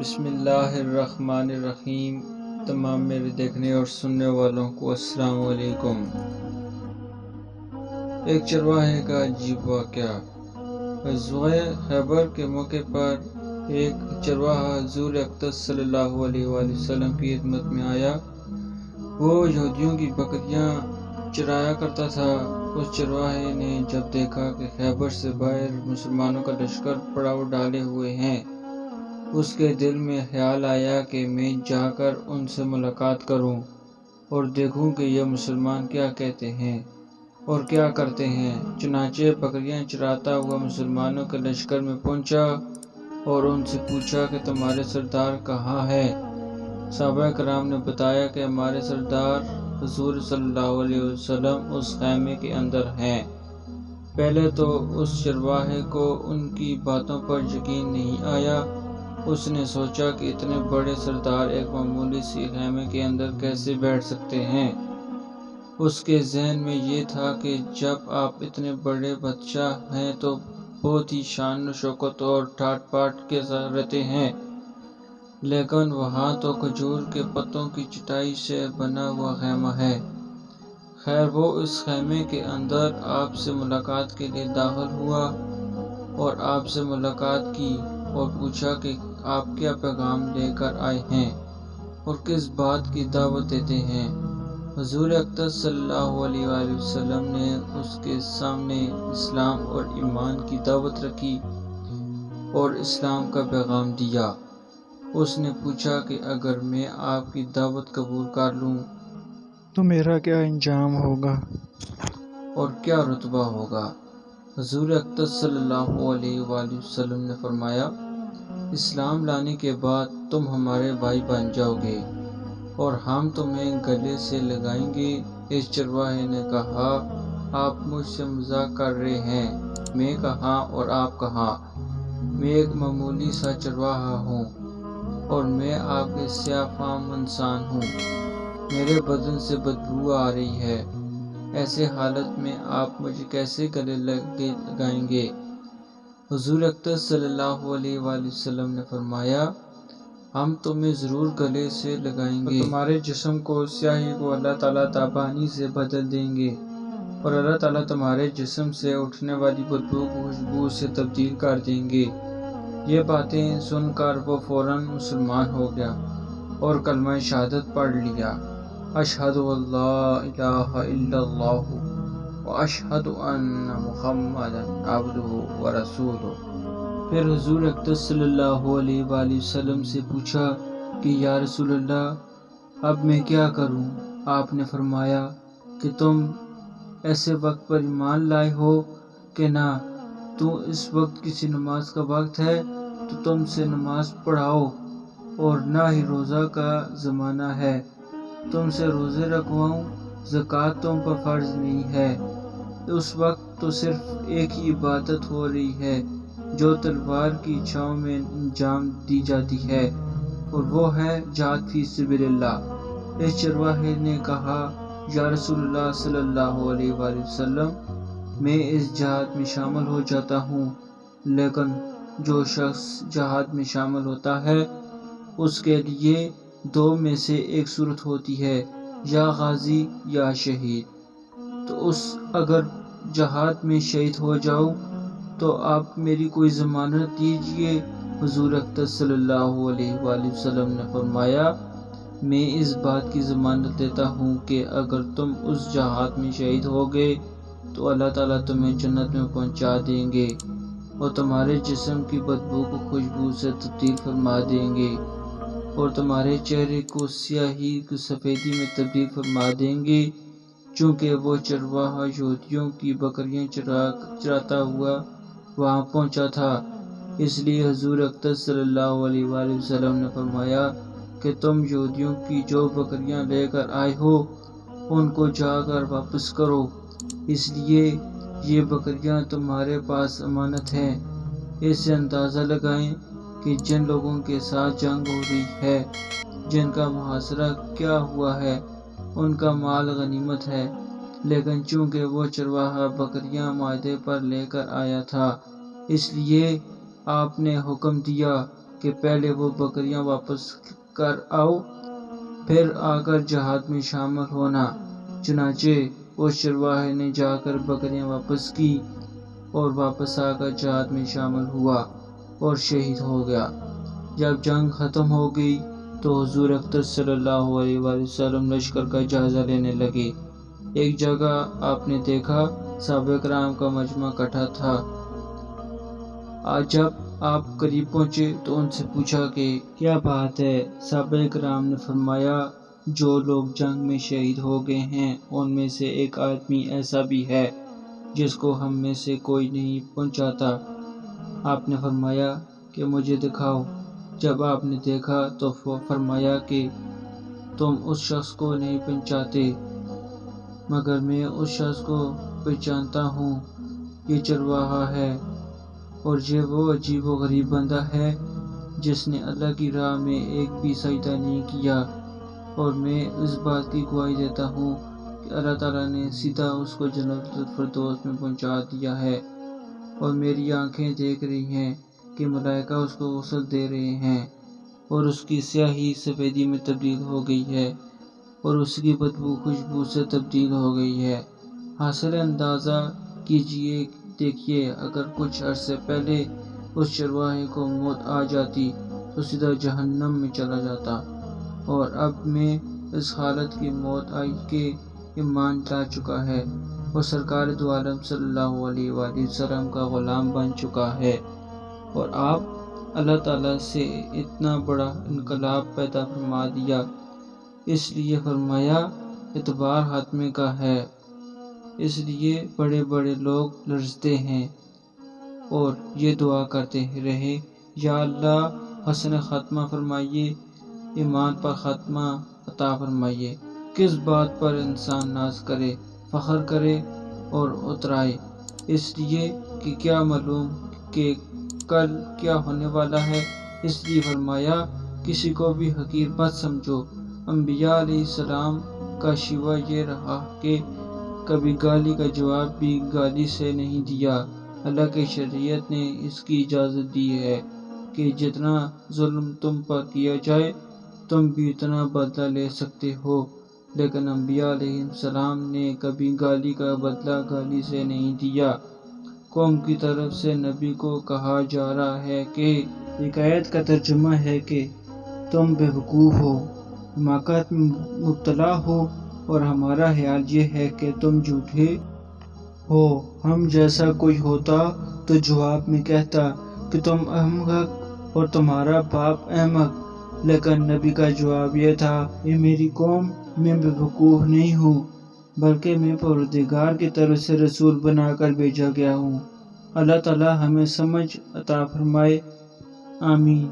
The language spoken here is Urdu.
بسم اللہ الرحمن الرحیم۔ تمام میرے دیکھنے اور سننے والوں کو السلام علیکم۔ ایک چرواہے کا عجیب واقعہ۔ غزوہ خیبر کے موقع پر ایک چرواہا حضور اقدس صلی اللہ علیہ وآلہ وسلم کی خدمت میں آیا۔ وہ یہودیوں کی بکریاں چرایا کرتا تھا۔ اس چرواہے نے جب دیکھا کہ خیبر سے باہر مسلمانوں کا لشکر پڑاؤ ڈالے ہوئے ہیں، اس کے دل میں خیال آیا کہ میں جا کر ان سے ملاقات کروں اور دیکھوں کہ یہ مسلمان کیا کہتے ہیں اور کیا کرتے ہیں۔ چنانچہ بکریاں چراتا ہوا مسلمانوں کے لشکر میں پہنچا اور ان سے پوچھا کہ تمہارے سردار کہاں ہے؟ صحابہ کرام نے بتایا کہ ہمارے سردار حضور صلی اللہ علیہ وسلم اس خیمے کے اندر ہیں۔ پہلے تو اس چرواہے کو ان کی باتوں پر یقین نہیں آیا۔ اس نے سوچا کہ اتنے بڑے سردار ایک معمولی سی خیمے کے اندر کیسے بیٹھ سکتے ہیں۔ اس کے ذہن میں یہ تھا کہ جب آپ اتنے بڑے بادشاہ ہیں تو بہت ہی شان و شوکت اور ٹھاٹ باٹ کے ساتھ رہتے ہیں، لیکن وہاں تو کھجور کے پتوں کی چٹائی سے بنا ہوا خیمہ ہے۔ خیر، وہ اس خیمے کے اندر آپ سے ملاقات کے لیے داخل ہوا اور آپ سے ملاقات کی اور پوچھا کہ آپ کیا پیغام لے کر آئے ہیں اور کس بات کی دعوت دیتے ہیں۔ حضور اقدس صلی اللہ علیہ وآلہ وسلم نے اس کے سامنے اسلام اور ایمان کی دعوت رکھی اور اسلام کا پیغام دیا۔ اس نے پوچھا کہ اگر میں آپ کی دعوت قبول کر لوں تو میرا کیا انجام ہوگا اور کیا رتبہ ہوگا؟ حضور اقدس صلی اللہ علیہ وآلہ وسلم نے فرمایا، اسلام لانے کے بعد تم ہمارے بھائی بن جاؤ گے اور ہم تمہیں گلے سے لگائیں گے۔ اس چرواہے نے کہا، آپ مجھ سے مذاق کر رہے ہیں؟ میں کہاں اور آپ کہاں؟ میں ایک معمولی سا چرواہا ہوں اور میں آپ کے سیاہ فام انسان ہوں۔ میرے بدن سے بدبو آ رہی ہے۔ ایسے حالت میں آپ مجھے کیسے گلے لگائیں گے؟ حضور اقدس صلی اللہ علیہ وآلہ وسلم نے فرمایا، ہم تمہیں ضرور گلے سے لگائیں گے۔ تمہارے جسم کو، سیاہی کو اللہ تعالیٰ تابانی سے بدل دیں گے اور اللہ تعالیٰ تمہارے جسم سے اٹھنے والی بدبو کو خوشبو سے تبدیل کر دیں گے۔ یہ باتیں سن کر وہ فوراً مسلمان ہو گیا اور کلمہ شہادت پڑھ لیا، اشہد ان لا الہ الا اللہ واشہد ان محمدا عبدہ ورسولہ۔ پھر حضور اقدس صلی اللہ علیہ وآلہ وسلم سے پوچھا کہ یا رسول اللہ، اب میں کیا کروں؟ آپ نے فرمایا کہ تم ایسے وقت پر ایمان لائے ہو کہ نہ تو اس وقت کسی نماز کا وقت ہے تو تم سے نماز پڑھاؤ اور نہ ہی روزہ کا زمانہ ہے تم سے روزے رکھواؤں، زکوٰۃ تم پر فرض نہیں ہے۔ اس وقت تو صرف ایک ہی عبادت ہو رہی ہے جو تلوار کی چھاؤں میں انجام دی جاتی ہے اور وہ ہے جہاد فی سبیل اللہ۔ اس چرواہے نے کہا، یا رسول اللہ صلی اللہ علیہ وآلہ وسلم، میں اس جہاد میں شامل ہو جاتا ہوں، لیکن جو شخص جہاد میں شامل ہوتا ہے اس کے لیے دو میں سے ایک صورت ہوتی ہے، یا غازی یا شہید۔ تو اگر جہاد میں شہید ہو جاؤں تو آپ میری کوئی ضمانت دیجئے۔ حضور اقدس صلی اللہ علیہ وآلہ وسلم نے فرمایا، میں اس بات کی ضمانت دیتا ہوں کہ اگر تم اس جہاد میں شہید ہوگے تو اللہ تعالیٰ تمہیں جنت میں پہنچا دیں گے اور تمہارے جسم کی بدبو کو خوشبو سے تبدیل فرما دیں گے اور تمہارے چہرے کو سیاہی کو سفیدی میں تبدیل فرما دیں گے۔ چونکہ وہ چرواہا یہودیوں کی بکریاں چراتا ہوا وہاں پہنچا تھا، اس لیے حضور اقدس صلی اللہ علیہ وآلہ وسلم نے فرمایا کہ تم یہودیوں کی جو بکریاں لے کر آئے ہو ان کو جا کر واپس کرو، اس لیے یہ بکریاں تمہارے پاس امانت ہیں۔ اس سے اندازہ لگائیں کہ جن لوگوں کے ساتھ جنگ ہو رہی ہے، جن کا محاصرہ کیا ہوا ہے، ان کا مال غنیمت ہے، لیکن چونکہ وہ چرواہا بکریاں معاہدے پر لے کر آیا تھا، اس لیے آپ نے حکم دیا کہ پہلے وہ بکریاں واپس کر آؤ، پھر آ کر جہاد میں شامل ہونا۔ چنانچہ اس چرواہے نے جا کر بکریاں واپس کی اور واپس آ کر جہاد میں شامل ہوا اور شہید ہو گیا۔ جب جنگ ختم ہو گئی تو حضور اقدس صلی اللہ علیہ وآلہ وسلم لشکر کا جائزہ لینے لگے۔ ایک جگہ آپ نے دیکھا صحابہ کرام کا مجمع اکٹھا تھا۔ آج جب آپ قریب پہنچے تو ان سے پوچھا کہ کیا بات ہے؟ صحابہ کرام نے فرمایا، جو لوگ جنگ میں شہید ہو گئے ہیں ان میں سے ایک آدمی ایسا بھی ہے جس کو ہم میں سے کوئی نہیں پہچانتا۔ آپ نے فرمایا کہ مجھے دکھاؤ۔ جب آپ نے دیکھا تو فرمایا کہ تم اس شخص کو نہیں پہچانتے، مگر میں اس شخص کو پہچانتا ہوں، یہ چرواہا ہے، اور یہ وہ عجیب و غریب بندہ ہے جس نے اللہ کی راہ میں ایک بھی سجدہ نہیں کیا، اور میں اس بات کی گواہی دیتا ہوں کہ اللہ تعالیٰ نے سیدھا اس کو جنت الفردوس میں پہنچا دیا ہے، اور میری آنکھیں دیکھ رہی ہیں کہ ملائکہ اس کو غسل دے رہے ہیں، اور اس کی سیاہی سفیدی میں تبدیل ہو گئی ہے، اور اس کی بدبو خوشبو سے تبدیل ہو گئی ہے۔ حاصل اندازہ کیجئے، دیکھیے اگر کچھ عرصے پہلے اس چرواہے کو موت آ جاتی تو سیدھا جہنم میں چلا جاتا، اور اب میں اس حالت کی موت آئی کہ ایمان لا چکا ہے اور سرکار دو عالم صلی اللہ علیہ وآلہ وسلم کا غلام بن چکا ہے، اور آپ اللہ تعالیٰ سے اتنا بڑا انقلاب پیدا فرما دیا۔ اس لیے فرمایا اعتبار خاتمے کا ہے، اس لیے بڑے بڑے لوگ لرزتے ہیں اور یہ دعا کرتے رہے، یا اللہ حسن خاتمہ فرمائیے، ایمان پر خاتمہ عطا فرمائیے۔ کس بات پر انسان ناز کرے، فخر کرے اور اترائے، اس لیے کہ کیا معلوم کہ کل کیا ہونے والا ہے۔ اس لیے فرمایا کسی کو بھی حقیر مت سمجھو۔ انبیاء علیہ السلام کا شیوہ یہ رہا کہ کبھی گالی کا جواب بھی گالی سے نہیں دیا۔ اللہ کی شریعت نے اس کی اجازت دی ہے کہ جتنا ظلم تم پر کیا جائے تم بھی اتنا بدلہ لے سکتے ہو، لیکن انبیاء علیہ السلام نے کبھی گالی کا بدلہ گالی سے نہیں دیا۔ قوم کی طرف سے نبی کو کہا جا رہا ہے کہ ایک آیت کا ترجمہ ہے کہ تم بے وقوف ہو، حماقت میں مبتلا ہو، اور ہمارا خیال یہ ہے کہ تم جھوٹے ہو۔ ہم جیسا کوئی ہوتا تو جواب میں کہتا کہ تم احمق اور تمہارا باپ احمق، لیکن نبی کا جواب یہ تھا، اے میری قوم، میں بے وقوف نہیں ہوں، بلکہ میں پروردگار کی طرف سے رسول بنا کر بھیجا گیا ہوں۔ اللہ تعالی ہمیں سمجھ عطا فرمائے، آمین۔